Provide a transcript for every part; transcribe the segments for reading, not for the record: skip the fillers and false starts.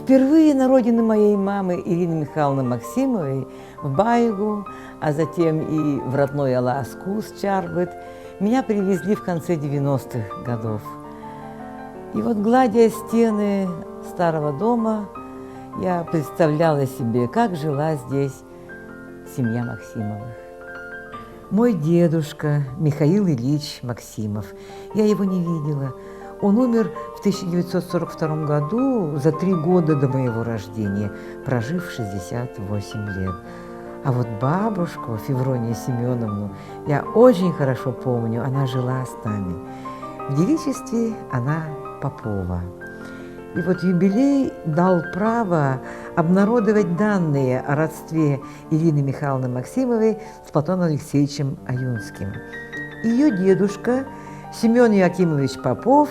Впервые на родину моей мамы Ирины Михайловны Максимовой, в Байгу, а затем и в родной Аласкус, Чарбет, меня привезли в конце 90-х годов. И вот, гладя стены старого дома, я представляла себе, как жила здесь семья Максимовых. Мой дедушка Михаил Ильич Максимов, я его не видела. Он умер в 1942 году, за 3 года до моего рождения, прожив 68 лет. А вот бабушку Февронию Семеновну я очень хорошо помню, она жила с нами. В девичестве она Попова. И вот юбилей дал право обнародовать данные о родстве Ирины Михайловны Максимовой с Платоном Алексеевичем Аюнским. Ее дедушка Семен Якимович Попов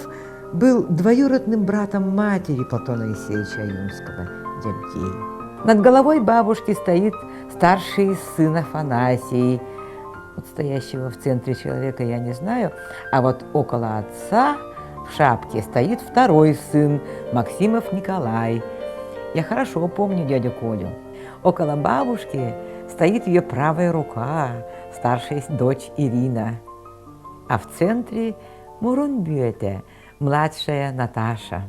был двоюродным братом матери Платона Алексеевича Аюнского, дядей. Над головой бабушки стоит старший сын Афанасий. Вот стоящего в центре человека я не знаю, а вот около отца в шапке стоит второй сын, Максимов Николай. Я хорошо помню дядю Колю. Около бабушки стоит ее правая рука, старшая дочь Ирина. А в центре Мурунбюте, младшая Наташа.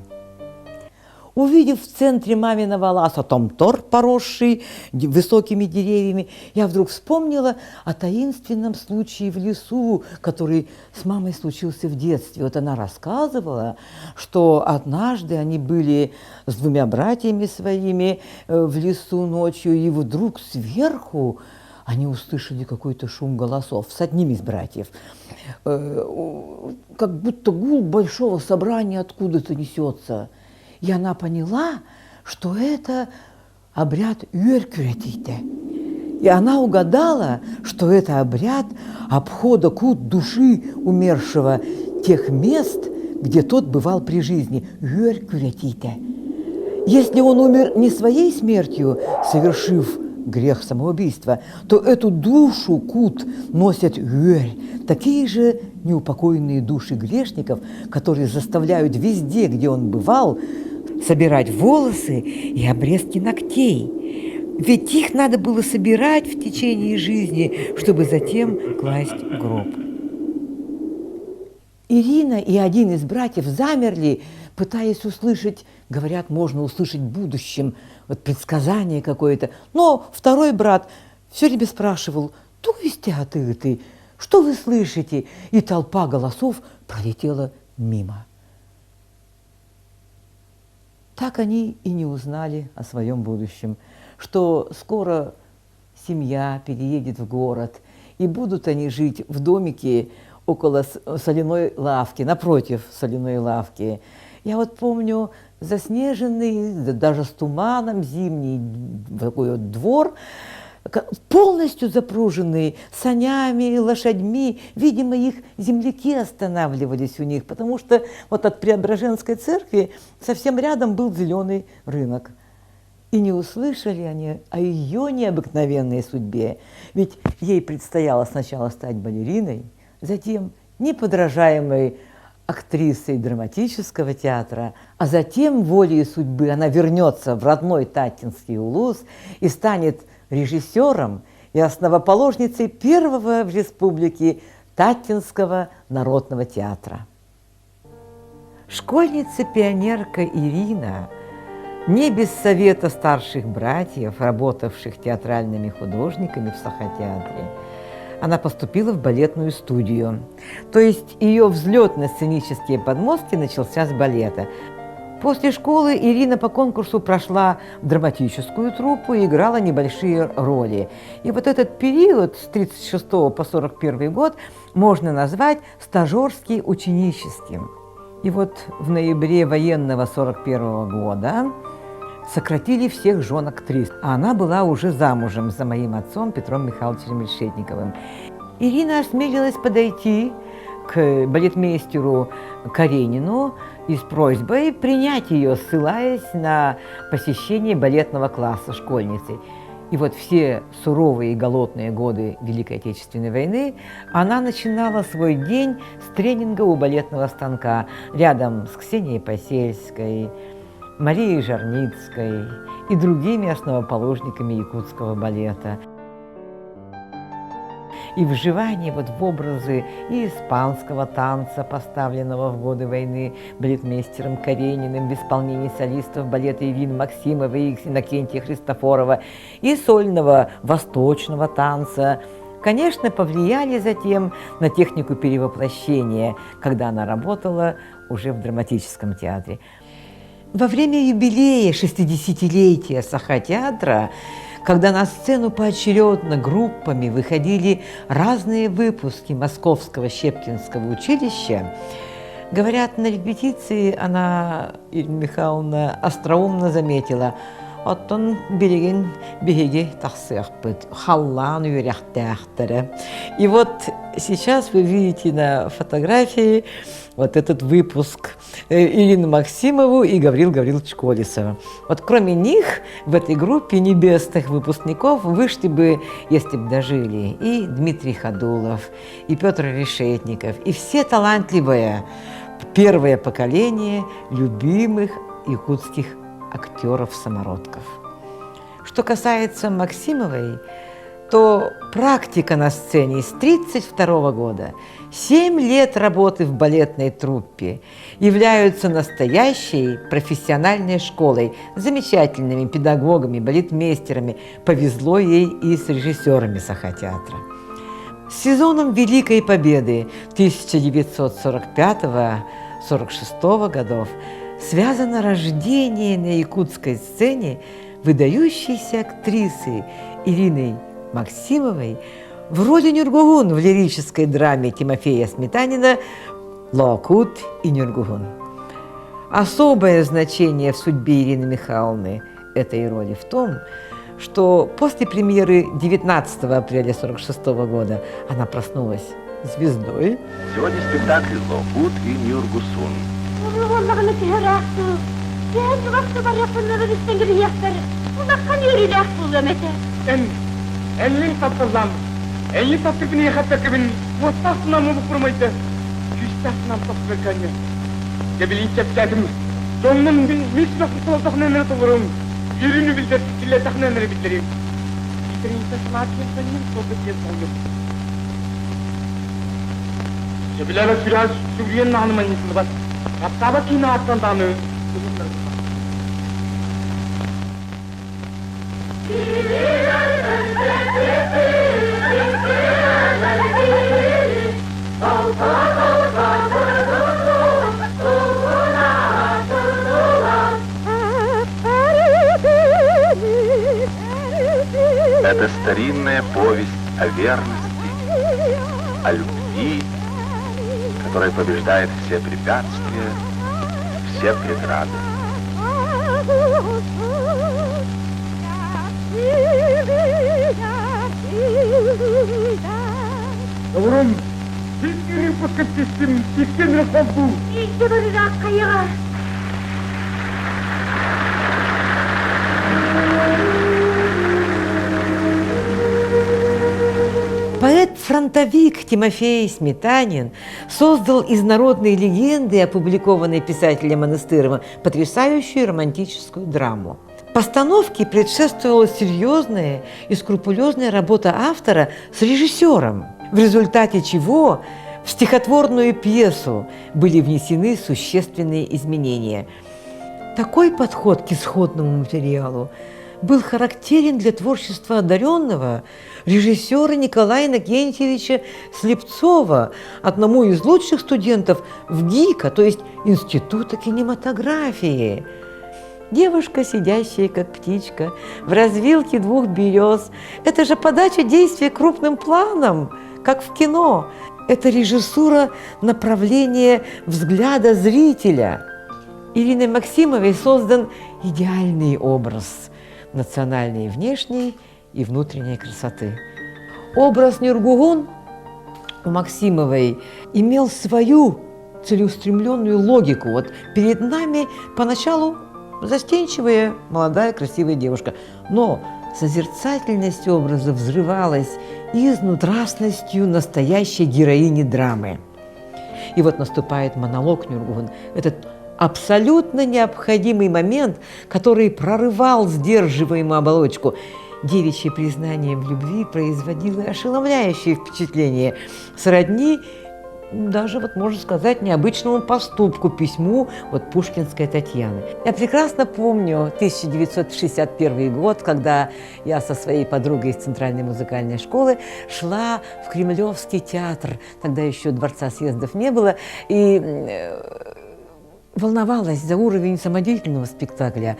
Увидев в центре маминого ласа там торт, поросший высокими деревьями, я вдруг вспомнила о таинственном случае в лесу, который с мамой случился в детстве. Вот она рассказывала, что однажды они были с 2 братьями своими в лесу ночью, и вдруг сверху они услышали какой-то шум голосов с одним из братьев. Как будто гул большого собрания откуда-то несется. И она поняла, что это обряд Юркюретите. И она угадала, что это обряд обхода кут души умершего тех мест, где тот бывал при жизни. Юркюретите. Если он умер не своей смертью, совершив грех самоубийства, то эту душу кут носят юрь, такие же неупокоенные души грешников, которые заставляют везде, где он бывал, собирать волосы и обрезки ногтей. Ведь их надо было собирать в течение жизни, чтобы затем класть в гроб. Ирина и один из братьев замерли, пытаясь услышать, говорят, можно услышать в будущем, вот предсказание какое-то. Но второй брат все время спрашивал: то есть ты, что вы слышите? И толпа голосов пролетела мимо. Так они и не узнали о своем будущем, что скоро семья переедет в город, и будут они жить в домике около соляной лавки, напротив соляной лавки. Я вот помню заснеженный, даже с туманом зимний такой вот двор, полностью запруженный санями, лошадьми. Видимо, их земляки останавливались у них, потому что вот от Преображенской церкви совсем рядом был зеленый рынок. И не услышали они о ее необыкновенной судьбе. Ведь ей предстояло сначала стать балериной, затем неподражаемой актрисой драматического театра, а затем волей судьбы она вернется в родной Татинский улус и станет режиссером и основоположницей первого в республике Татинского народного театра. Школьница-пионерка Ирина, не без совета старших братьев, работавших театральными художниками в Сахатеатре, она поступила в балетную студию. То есть ее взлет на сценические подмостки начался с балета. После школы Ирина по конкурсу прошла в драматическую труппу и играла небольшие роли. И вот этот период с 1936 по 1941 год можно назвать стажерски-ученическим. И вот в ноябре военного 1941 года сократили всех жен актрис, а она была уже замужем за моим отцом Петром Михайловичем Решетниковым. Ирина осмелилась подойти к балетмейстеру Каренину и с просьбой принять ее, ссылаясь на посещение балетного класса школьницы. И вот все суровые и голодные годы Великой Отечественной войны она начинала свой день с тренинга у балетного станка рядом с Ксенией Посельской. Марией Жарницкой и другими основоположниками якутского балета. И вживание в образы и испанского танца, поставленного в годы войны балетмейстером Карениным в исполнении солистов балета Ирины Максимовой и Иннокентия Христофорова, и сольного восточного танца, конечно, повлияли затем на технику перевоплощения, когда она работала уже в драматическом театре. Во время юбилея 60-летия Саха-театра, когда на сцену поочередно группами выходили разные выпуски Московского Щепкинского училища, говорят, на репетиции она, Ирина Михайловна, остроумно заметила: «Оттон береген беги тахсырпыт, халлан юряхтяхтара». И вот сейчас вы видите на фотографии вот этот выпуск Ирину Максимову и Гаврила Гавриловича Колесова. Вот кроме них в этой группе небесных выпускников вышли бы, если бы дожили, и Дмитрий Ходулов, и Петр Решетников, и все талантливые первое поколение любимых якутских актеров-самородков. Что касается Максимовой, то практика на сцене с 1932 года, 7 лет работы в балетной труппе являются настоящей профессиональной школой, замечательными педагогами, балетмейстерами. Повезло ей и с режиссерами Саха-театра. С сезоном Великой Победы 1945-46 годов связано рождение на якутской сцене выдающейся актрисы Ирины Максимовой в роли Нюргугун в лирической драме Тимофея Сметанина «Лоокут и Нюргугун». Особое значение в судьбе Ирины Михайловны этой роли в том, что после премьеры 19 апреля 1946 года она проснулась звездой. Сегодня спектакль «Лоокут и Нюргусун». Elin satırlan, elin satır bini yıkatak bin, muhtasına mı bu kurmaydı? Küstasına mı satır kanyo? Gebilin çepçadım, sonunun bin misrafı soltakını emre tuvurum. Yürünü bildir, illetakını emre bildireyim. Bildireyim tasına kesenin sohbet yesalım. Cebilala süraz, Suriye'nin hanıma nisini bas. Hatta bakayım attan danı. Это старинная повесть о верности, о любви, которая побеждает все препятствия, все преграды. Yavrum, Türkiye'nin fıskıntısım, Türkiye'nin fabbu. İlk bir rakaya. Поэт-фронтовик Тимофей Сметанин создал из народной легенды, опубликованной писателем Монастырова, потрясающую романтическую драму. Постановке предшествовала серьезная и скрупулезная работа автора с режиссером, в результате чего в стихотворную пьесу были внесены существенные изменения. Такой подход к исходному материалу был характерен для творчества одаренного режиссера Николая Иннокентьевича Слепцова, одному из лучших студентов ВГИКа, то есть Института кинематографии. Девушка, сидящая как птичка в развилке двух берез. Это же подача действия крупным планом, как в кино. Это режиссура направления взгляда зрителя. Ириной Максимовой создан идеальный образ национальной внешней и внутренней красоты. Образ Нюргугун у Максимовой имел свою целеустремленную логику. Вот перед нами поначалу застенчивая, молодая, красивая девушка, но созерцательность образа взрывалась изнутрастностью настоящей героини драмы. И вот наступает монолог Нюргугун, этот абсолютно необходимый момент, который прорывал сдерживаемую оболочку. Девичье признание в любви производило ошеломляющее впечатление, сродни даже, вот можно сказать, необычному поступку, письму вот пушкинской Татьяны. Я прекрасно помню 1961 год, когда я со своей подругой из Центральной музыкальной школы шла в Кремлевский театр, тогда еще Дворца съездов не было, и волновалась за уровень самодеятельного спектакля.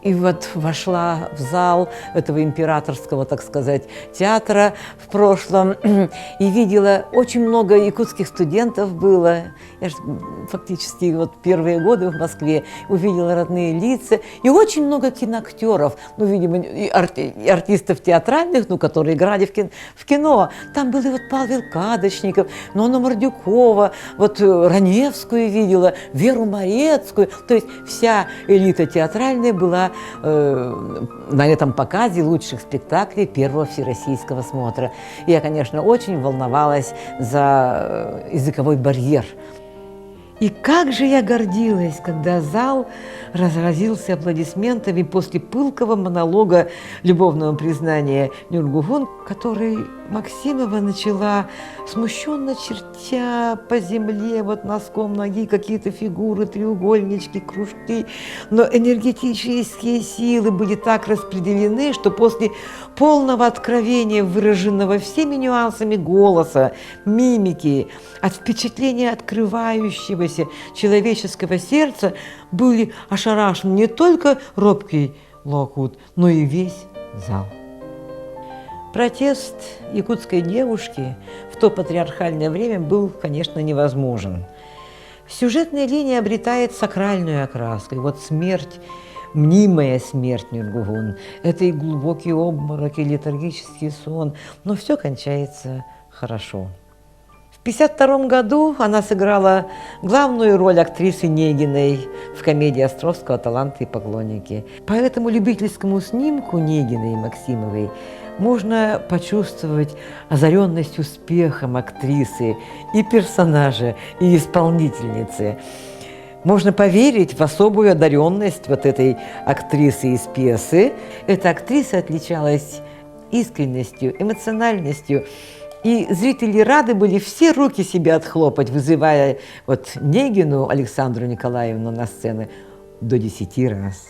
И вот вошла в зал этого императорского, так сказать, театра в прошлом и видела, очень много якутских студентов было. Я же фактически вот первые годы в Москве увидела родные лица. И очень много киноактеров, ну, видимо, и артистов театральных, ну, которые играли в кино. Там был и вот Павел Кадочников, Нонна Мордюкова, вот Раневскую видела, Веру Морецкую. То есть вся элита театральная была на этом показе лучших спектаклей первого всероссийского смотра. И я, конечно, очень волновалась за языковой барьер. И как же я гордилась, когда зал разразился аплодисментами после пылкого монолога любовного признания Нюргугун, который Максимова начала, смущенно чертя по земле вот носком ноги какие-то фигуры, треугольнички, кружки. Но энергетические силы были так распределены, что после полного откровения, выраженного всеми нюансами голоса, мимики, от впечатления открывающегося человеческого сердца были ошарашены не только робкий Локвуд, но и весь зал. Протест якутской девушки в то патриархальное время был, конечно, невозможен. Сюжетная линия обретает сакральную окраску. И вот смерть, мнимая смерть Нюргугун, это и глубокий обморок, и летаргический сон, но все кончается хорошо. В 1952 году она сыграла главную роль актрисы Негиной в комедии Островского «Таланты и поклонники». По этому любительскому снимку Негиной и Максимовой можно почувствовать озаренность успехом актрисы и персонажа, и исполнительницы. Можно поверить в особую одаренность вот этой актрисы из пьесы. Эта актриса отличалась искренностью, эмоциональностью, и зрители рады были все руки себе отхлопать, вызывая вот Негину Александру Николаевну на сцену до 10 раз.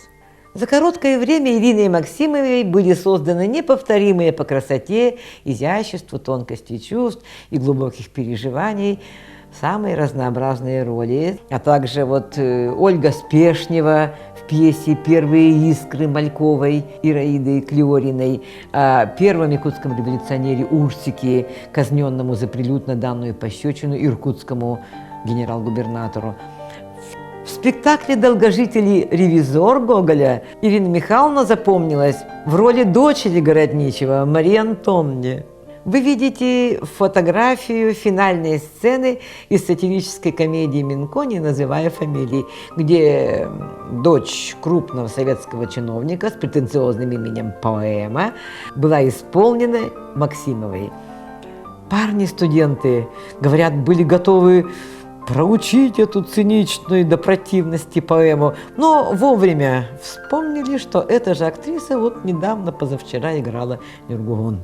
За короткое время Ириной Максимовой были созданы неповторимые по красоте, изяществу, тонкости чувств и глубоких переживаний самые разнообразные роли, а также вот Ольга Спешнева в пьесе «Первые искры» Мальковой, Ираиды Клеориной, о первом якутском революционере Урсике, казненному за прилюдно данную пощечину иркутскому генерал-губернатору. В спектакле «Долгожитель ревизор» Гоголя Ирина Михайловна запомнилась в роли дочери городничего Марии Антонны. Вы видите фотографию финальной сцены из сатирической комедии Минко «Не называя фамилий», где дочь крупного советского чиновника с претенциозным именем Поэма была исполнена Максимовой. Парни-студенты, говорят, были готовы проучить эту циничную до противности поэму, но вовремя вспомнили, что эта же актриса вот недавно, позавчера, играла Нюргугун.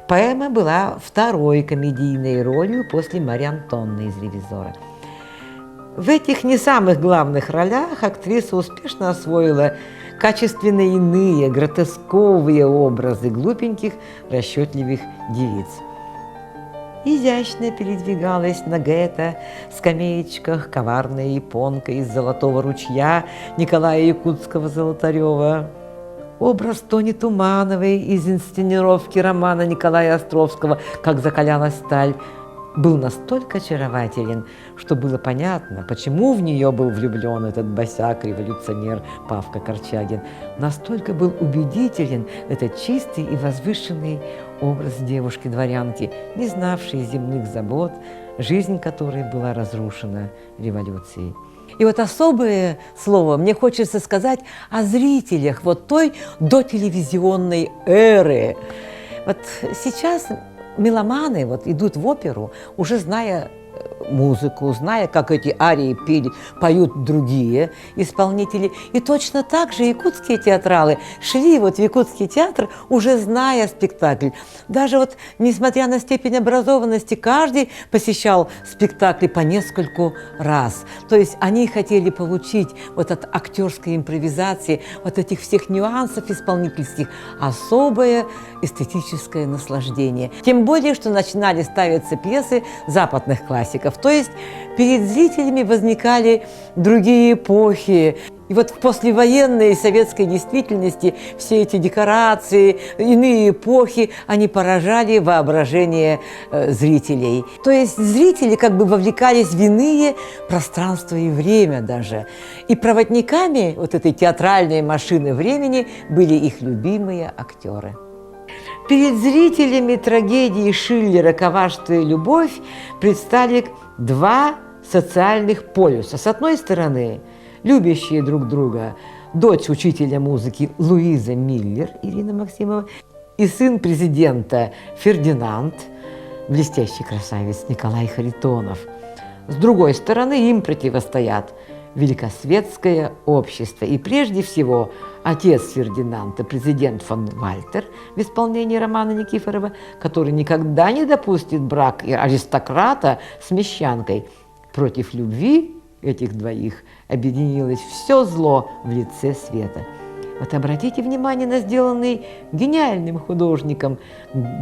Поэма была второй комедийной ролью после Марии Антонны из «Ревизора». В этих не самых главных ролях актриса успешно освоила качественно иные, гротесковые образы глупеньких, расчетливых девиц. Изящно передвигалась на скамеечках коварная японка из «Золотого ручья» Николая Якутского-Золотарева. Образ Тони Тумановой из инсценировки романа Николая Островского «Как закалялась сталь» был настолько очарователен, что было понятно, почему в нее был влюблен этот босяк-революционер Павка Корчагин. Настолько был убедителен этот чистый и возвышенный образ девушки-дворянки, не знавшей земных забот, жизнь которой была разрушена революцией. И вот особое слово мне хочется сказать о зрителях вот той дотелевизионной эры. Вот сейчас меломаны вот идут в оперу, уже зная музыку, зная, как эти арии поют другие исполнители. И точно так же якутские театралы шли вот в якутский театр, уже зная спектакль. Даже вот, несмотря на степень образованности, каждый посещал спектакли по нескольку раз. То есть они хотели получить вот от актерской импровизации, вот этих всех нюансов исполнительских особое эстетическое наслаждение. Тем более, что начинали ставиться пьесы западных классиков. То есть перед зрителями возникали другие эпохи. И вот в послевоенной советской действительности все эти декорации, иные эпохи, они поражали воображение зрителей. То есть зрители как бы вовлекались в иные пространства и время даже. И проводниками вот этой театральной машины времени были их любимые актеры. Перед зрителями трагедии Шиллера «Коварство и любовь» предстали два социальных полюса. С одной стороны, любящие друг друга дочь учителя музыки Луиза Миллер, Ирина Максимова, и сын президента Фердинанд, блестящий красавец Николай Харитонов. С другой стороны, им противостоят великосветское общество. И прежде всего отец Фердинанда, президент фон Вальтер, в исполнении Романа Никифорова, который никогда не допустит брак аристократа с мещанкой. Против любви этих двоих объединилось все зло в лице света. Вот обратите внимание на сделанный гениальным художником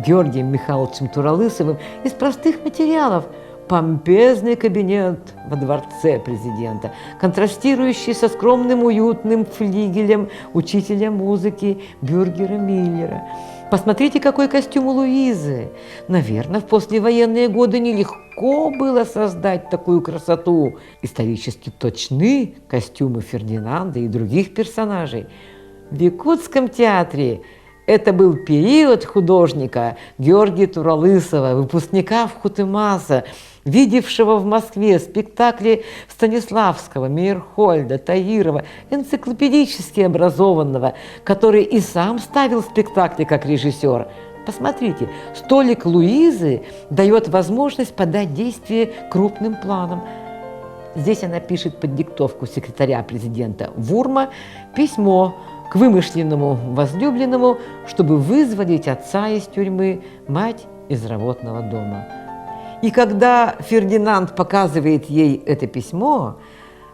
Георгием Михайловичем Туралысовым из простых материалов помпезный кабинет во дворце президента, контрастирующий со скромным уютным флигелем учителя музыки Бюргера Миллера. Посмотрите, какой костюм у Луизы. Наверное, в послевоенные годы нелегко было создать такую красоту. Исторически точны костюмы Фердинанда и других персонажей. В Якутском театре это был период художника Георгия Туралысова, выпускника Вхутемаса, видевшего в Москве спектакли Станиславского, Мейерхольда, Таирова, энциклопедически образованного, который и сам ставил спектакли как режиссер. Посмотрите, столик Луизы дает возможность подать действие крупным планом. Здесь она пишет под диктовку секретаря президента Вурма письмо к вымышленному возлюбленному, чтобы вызволить отца из тюрьмы, мать из работного дома. И когда Фердинанд показывает ей это письмо,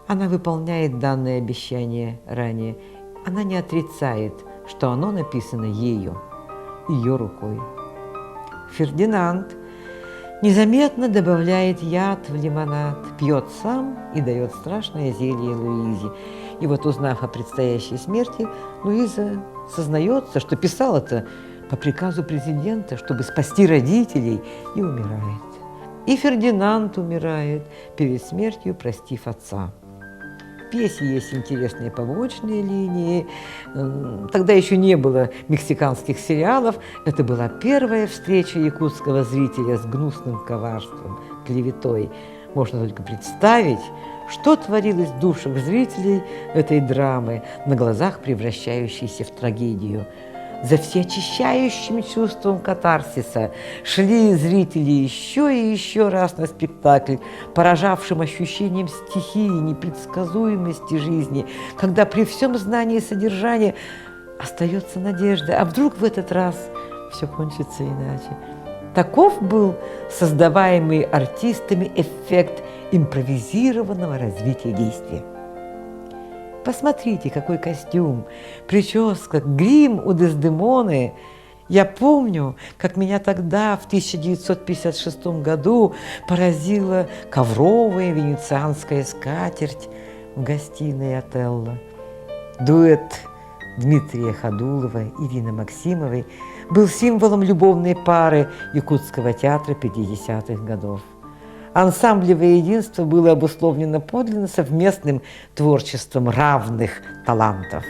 она выполняет данное обещание ранее. Она не отрицает, что оно написано ею, ее рукой. Фердинанд незаметно добавляет яд в лимонад, пьет сам и дает страшное зелье Луизе. И вот, узнав о предстоящей смерти, Луиза сознается, что писал это по приказу президента, чтобы спасти родителей, и умирает. И Фердинанд умирает перед смертью, простив отца. В пьесе есть интересные побочные линии. Тогда еще не было мексиканских сериалов. Это была первая встреча якутского зрителя с гнусным коварством, клеветой. Можно только представить, что творилось в душах зрителей этой драмы, на глазах превращающейся в трагедию. За всеочищающим чувством катарсиса шли зрители еще и еще раз на спектакль, поражавшим ощущением стихии, непредсказуемости жизни, когда при всем знании содержания остается надежда, а вдруг в этот раз все кончится иначе. Таков был создаваемый артистами эффект импровизированного развития действия. Посмотрите, какой костюм, прическа, грим у Дездемоны. Я помню, как меня тогда, в 1956 году, поразила ковровая венецианская скатерть в гостиной Отелло. Дуэт Дмитрия Ходулова и Ирины Максимовой был символом любовной пары якутского театра 50-х годов. Ансамблевое единство было обусловлено подлинно совместным творчеством равных талантов.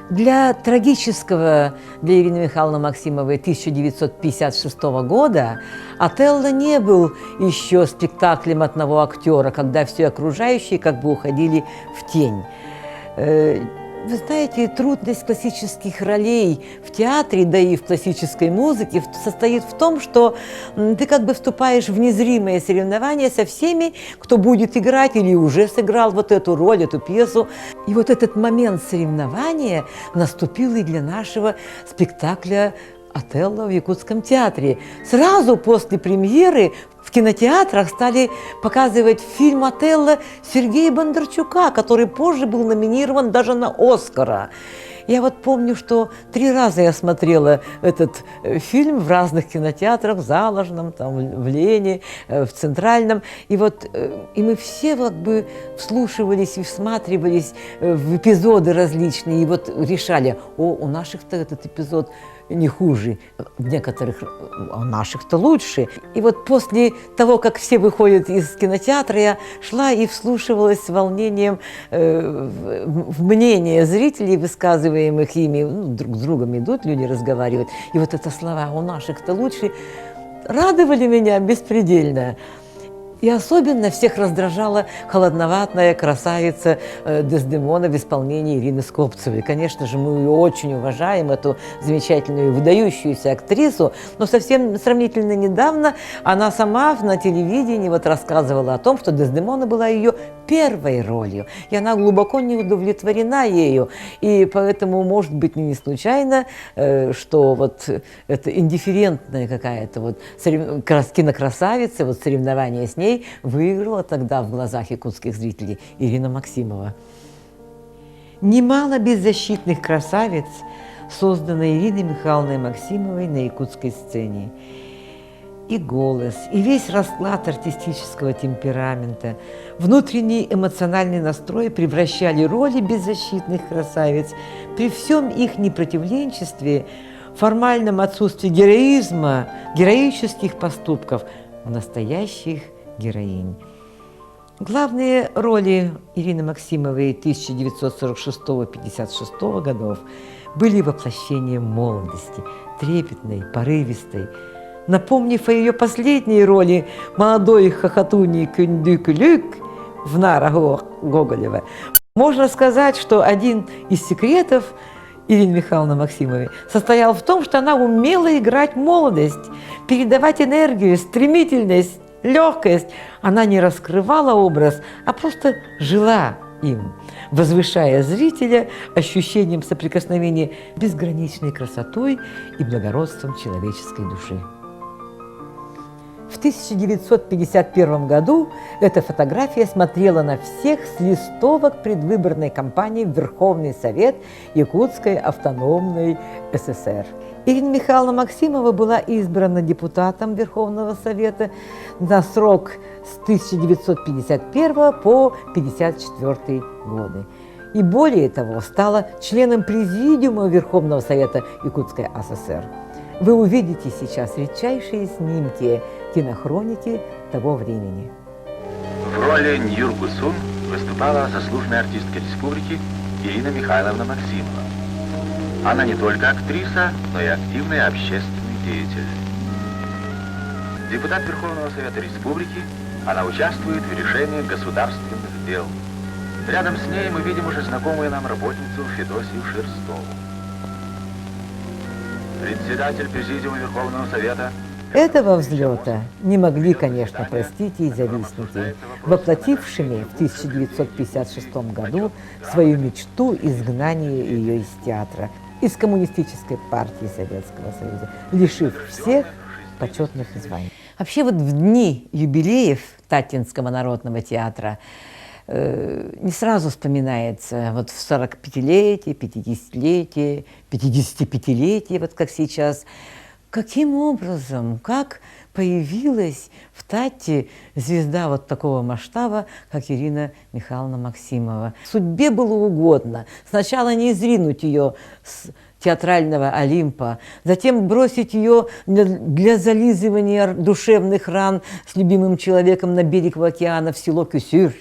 Для трагического, для Ирины Михайловны Максимовой 1956 года «Отелло» не был еще спектаклем одного актера, когда все окружающие как бы уходили в тень. Вы знаете, трудность классических ролей в театре, да и в классической музыке состоит в том, что ты как бы вступаешь в незримое соревнование со всеми, кто будет играть или уже сыграл вот эту роль, эту пьесу. И вот этот момент соревнования наступил и для нашего спектакля «Отелло» в Якутском театре. Сразу после премьеры в кинотеатрах стали показывать фильм «Отелло» Сергея Бондарчука, который позже был номинирован даже на «Оскара». Я вот помню, что 3 раза я смотрела этот фильм в разных кинотеатрах, в Заложном, там, в Лене, в Центральном. И вот и мы все как бы вслушивались и всматривались в эпизоды различные, и вот решали, у наших-то этот эпизод не хуже, некоторых, а наших-то лучше. И вот после того, как все выходят из кинотеатра, я шла и вслушивалась с волнением в мнение зрителей, высказываемых ими, друг с другом идут, люди разговаривают. И вот это слова «у наших-то лучше» радовали меня беспредельно. И особенно всех раздражала холодноватая красавица Дездемона в исполнении Ирины Скопцевой. Конечно же, мы ее очень уважаем, эту замечательную, выдающуюся актрису, но совсем сравнительно недавно она сама на телевидении вот рассказывала о том, что Дездемона была ее первой ролью, и она глубоко не удовлетворена ею. И поэтому, может быть, не случайно, что вот эта индифферентная какая-то вот кинокрасавица, вот соревнование с ней выиграла тогда в глазах якутских зрителей Ирина Максимова. Немало беззащитных красавиц создано Ириной Михайловной Максимовой на якутской сцене. И голос, и весь расклад артистического темперамента, внутренний эмоциональный настрой превращали роли беззащитных красавиц при всем их непротивленчестве, формальном отсутствии героизма, героических поступков в настоящих героинь. Главные роли Ирины Максимовой 1946-1956 годов были воплощением молодости, трепетной, порывистой. Напомнив о ее последней роли молодой хохотуни Кюндюк-Люк в «Нарах» Гоголева, можно сказать, что один из секретов Ирины Михайловны Максимовой состоял в том, что она умела играть молодость, передавать энергию, стремительность, легкость. Она не раскрывала образ, а просто жила им, возвышая зрителя ощущением соприкосновения безграничной красотой и благородством человеческой души. В 1951 году эта фотография смотрела на всех с листовок предвыборной кампании в Верховный Совет Якутской автономной ССР. Ирина Михайловна Максимова была избрана депутатом Верховного Совета на срок с 1951 по 1954 годы. И более того, стала членом Президиума Верховного Совета Якутской ССР. Вы увидите сейчас редчайшие снимки кинохроники того времени. В роли Ньюргусун выступала заслуженная артистка республики Ирина Михайловна Максимова. Она не только актриса, но и активный общественный деятель. Депутат Верховного Совета Республики, она участвует в решении государственных дел. Рядом с ней мы видим уже знакомую нам работницу Федосию Шерстову. Председатель Президиума Верховного Совета. Этого взлета не могли, конечно, простить и завистники, воплотившими в 1956 году свою мечту изгнания ее из театра, из Коммунистической партии Советского Союза, лишив всех почетных званий. Вообще вот в дни юбилеев Татинского народного театра не сразу вспоминается вот в 45-летие, 50-летие, 55-летие, вот как сейчас, каким образом, как появилась в Тате звезда вот такого масштаба, как Ирина Михайловна Максимова. Судьбе было угодно сначала не изринуть ее с театрального Олимпа, затем бросить ее для зализывания душевных ран с любимым человеком на берег океана в село Кюсюр,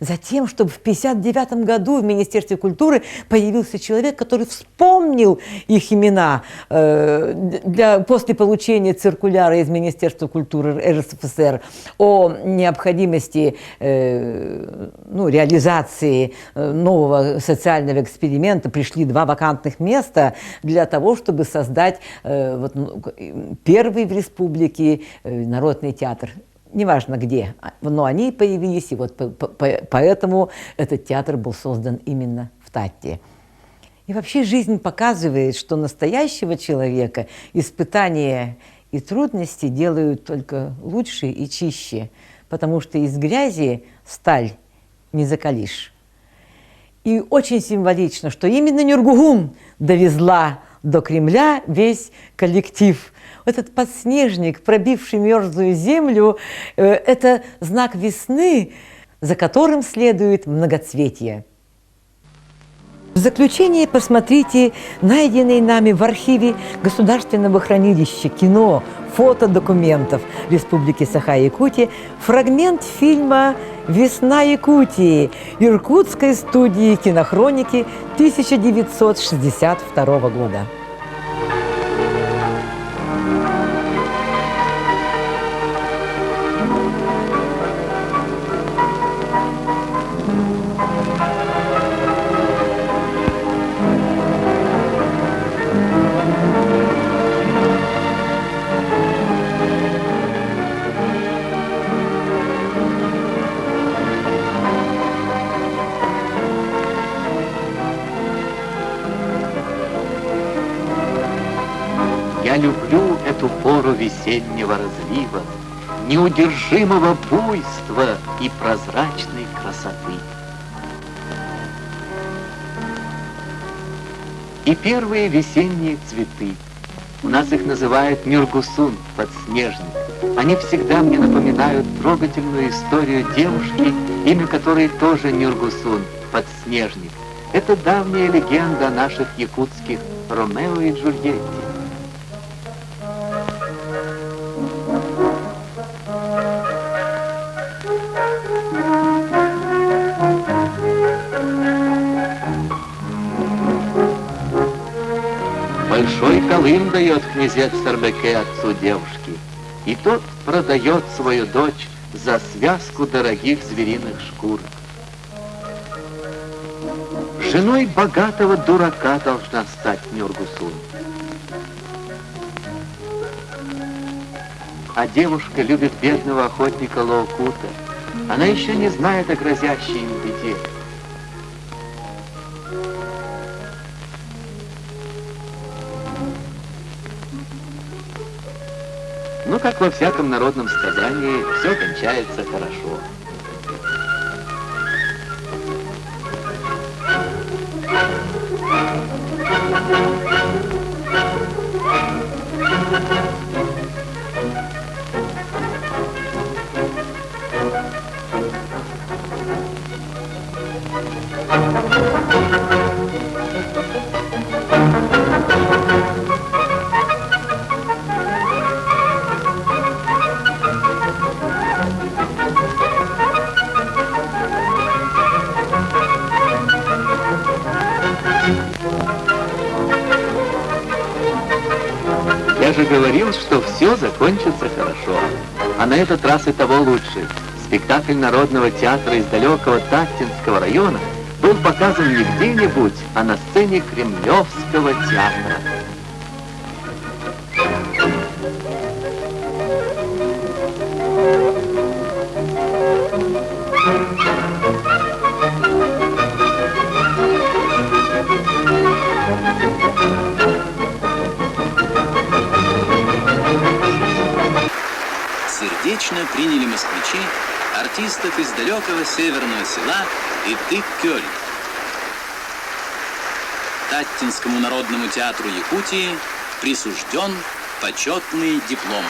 Затем, чтобы в 1959 году в Министерстве культуры появился человек, который вспомнил их имена после получения циркуляра из Министерства культуры РСФСР о необходимости реализации нового социального эксперимента. Пришли 2 вакантных места для того, чтобы создать первый в республике народный театр. Неважно где, но они появились, и вот поэтому этот театр был создан именно в Татте. И вообще жизнь показывает, что настоящего человека испытания и трудности делают только лучше и чище, потому что из грязи сталь не закалишь. И очень символично, что именно Нюргугун довезла до Кремля весь коллектив. Этот подснежник, пробивший мерзлую землю, это знак весны, за которым следует многоцветие. В заключение посмотрите найденные нами в архиве Государственного хранилища кино, фотодокументов Республики Саха-Якутия фрагмент фильма «Весна Якутии» Иркутской студии кинохроники 1962 года. Я люблю эту пору весеннего разлива, неудержимого буйства и прозрачной красоты. И первые весенние цветы. У нас их называют Нюргусун, подснежник. Они всегда мне напоминают трогательную историю девушки, имя которой тоже Нюргусун, подснежник. Это давняя легенда наших якутских Ромео и Джульетте. Большой колым дает князец Сарбеке отцу девушки, и тот продает свою дочь за связку дорогих звериных шкур. Женой богатого дурака должна стать Нюргусун. А девушка любит бедного охотника Лоокута. Она еще не знает о грозящей им беде. Ну, как во всяком народном сказании, все кончается хорошо. Я же говорил, что все закончится хорошо. А на этот раз и того лучше. Спектакль Народного театра из далекого Таттинского района был показан не где-нибудь, а на сцене Кремлевского театра. Сердечно приняли москвичи артистов из далекого северного села Итык-Кёль. Таттинскому народному театру Якутии присужден почетный диплом.